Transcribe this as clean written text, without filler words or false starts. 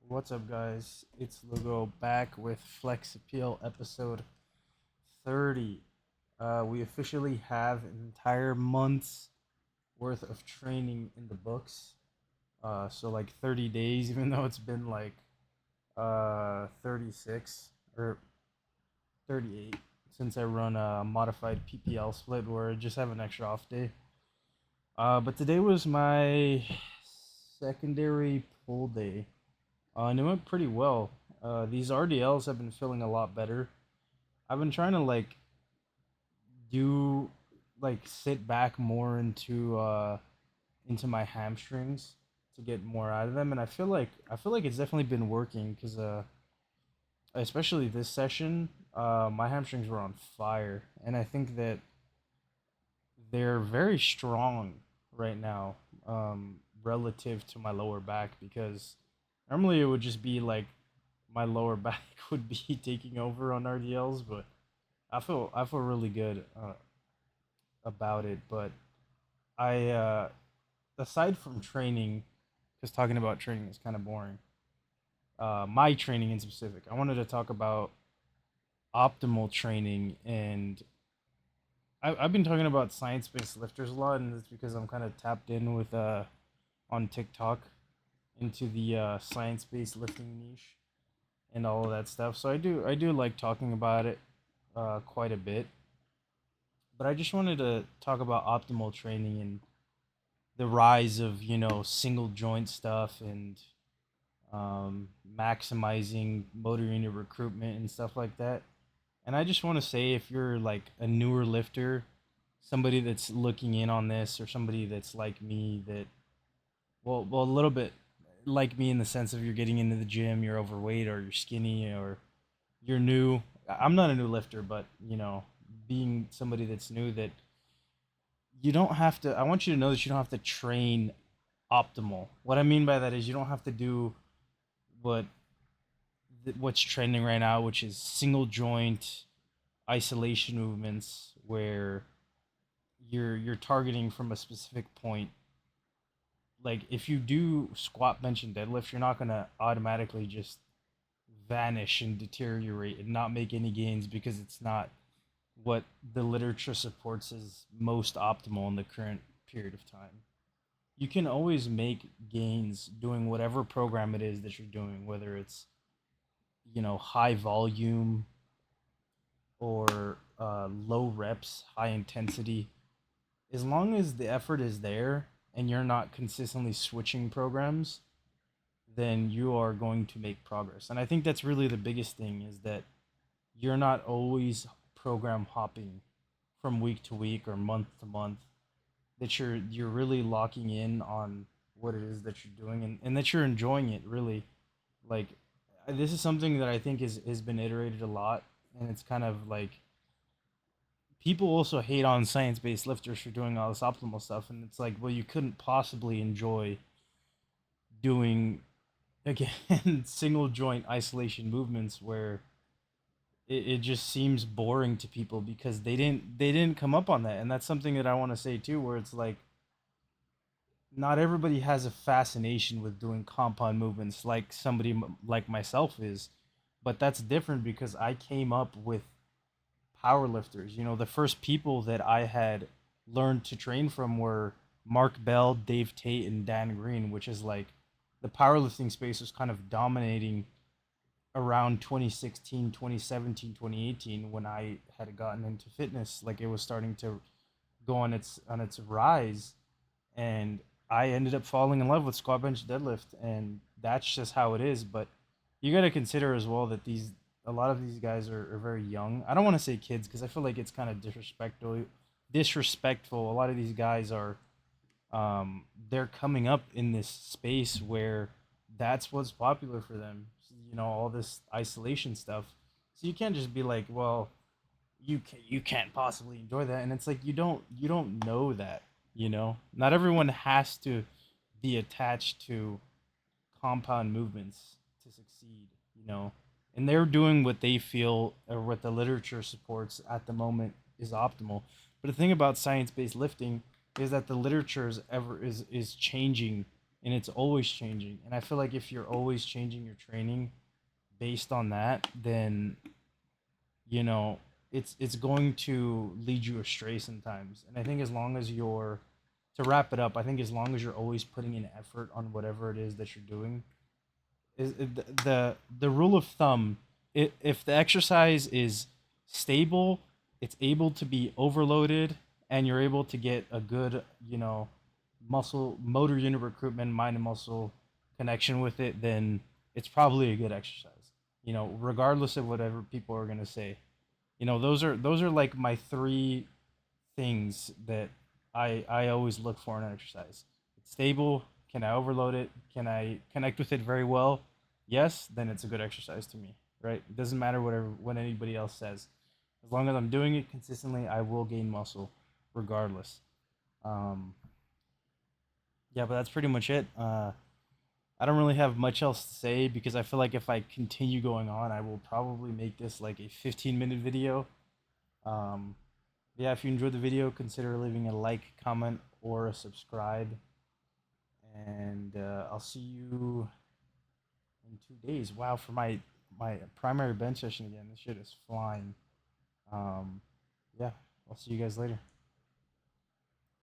What's up, guys? It's Lugo back with Flex Appeal episode 30. We officially have an entire month's worth of training in the books. So, like 30 days, even though it's been like 36 or 38 since I run a modified PPL split where I just have an extra off day. But today was my secondary pull day. And it went pretty well. These RDLs have been feeling a lot better. I've been trying to do sit back more into my hamstrings to get more out of them, and I feel like it's definitely been working because especially this session, my hamstrings were on fire, and I think that they're very strong right now, relative to my lower back because normally it would just be like my lower back would be taking over on RDLs, but I feel really good about it. But I aside from training, because talking about training is kind of boring. My training in specific, I wanted to talk about optimal training, and I've been talking about science-based lifters a lot, and it's because I'm kind of tapped in with on TikTok into the science-based lifting niche and all of that stuff. So I do like talking about it quite a bit. But I just wanted to talk about optimal training and the rise of single joint stuff and maximizing motor unit recruitment and stuff like that. And I just want to say, if you're like a newer lifter, somebody that's looking in on this, or somebody that's like me, that well, a little bit like me in the sense of you're getting into the gym, you're overweight, or you're skinny, or you're new. I'm not a new lifter, but being somebody that's new, that you don't have to. I want you to know that you don't have to train optimal. What I mean by that is you don't have to do what what's trending right now, which is single joint isolation movements where you're targeting from a specific point. Like if you do squat, bench, and deadlift, you're not gonna automatically just vanish and deteriorate and not make any gains because it's not what the literature supports as most optimal in the current period of time. You can always make gains doing whatever program it is that you're doing, whether it's high volume or low reps, high intensity. As long as the effort is there and you're not consistently switching programs, then you are going to make progress. And I think that's really the biggest thing, is that you're not always program hopping from week to week or month to month, that you're really locking in on what it is that you're doing, and that you're enjoying it, really. Like, this is something that I think has been iterated a lot, and it's kind of like people also hate on science-based lifters for doing all this optimal stuff, and it's like, well, you couldn't possibly enjoy doing, again, single joint isolation movements where it just seems boring to people because they didn't come up on that. And that's something that I want to say too, where it's like, not everybody has a fascination with doing compound movements like somebody like myself is, but that's different because I came up with power lifters. The first people that I had learned to train from were Mark Bell, Dave Tate, and Dan Green, which is like, the powerlifting space was kind of dominating around 2016, 2017, 2018, when I had gotten into fitness. Like, it was starting to go on its rise, and I ended up falling in love with squat, bench, deadlift, and that's just how it is. But you got to consider as well that these a lot of these guys are very young. I don't want to say kids because I feel like it's kind of disrespectful. Disrespectful. A lot of these guys are, they're coming up in this space where that's what's popular for them. All this isolation stuff. So you can't just be like, well, you can't possibly enjoy that, and it's like, you don't know that. Not everyone has to be attached to compound movements to succeed. you know and they're doing what they feel, or what the literature supports at the moment, is optimal. But the thing about science-based lifting is that the literature is changing and it's always changing. And I feel like if you're always changing your training based on that, then you know it's going to lead you astray sometimes. And I think as long as you're to wrap it up, I think as long as you're always putting in effort on whatever it is that you're doing, is the rule of thumb, if the exercise is stable, it's able to be overloaded, and you're able to get a good, muscle motor unit recruitment, mind and muscle connection with it, then it's probably a good exercise, regardless of whatever people are going to say. Those are like my three things that I always look for in an exercise. It's stable. Can I overload it? Can I connect with it very well? Yes, then it's a good exercise to me, right? It doesn't matter what anybody else says. As long as I'm doing it consistently, I will gain muscle, regardless. Um, yeah, but that's pretty much it. I don't really have much else to say because I feel like if I continue going on, I will probably make this like a 15-minute video. Um, yeah, if you enjoyed the video, consider leaving a like, comment, or a subscribe. And I'll see you in 2 days. Wow, for my primary bench session again. This shit is flying. Um, yeah, I'll see you guys later.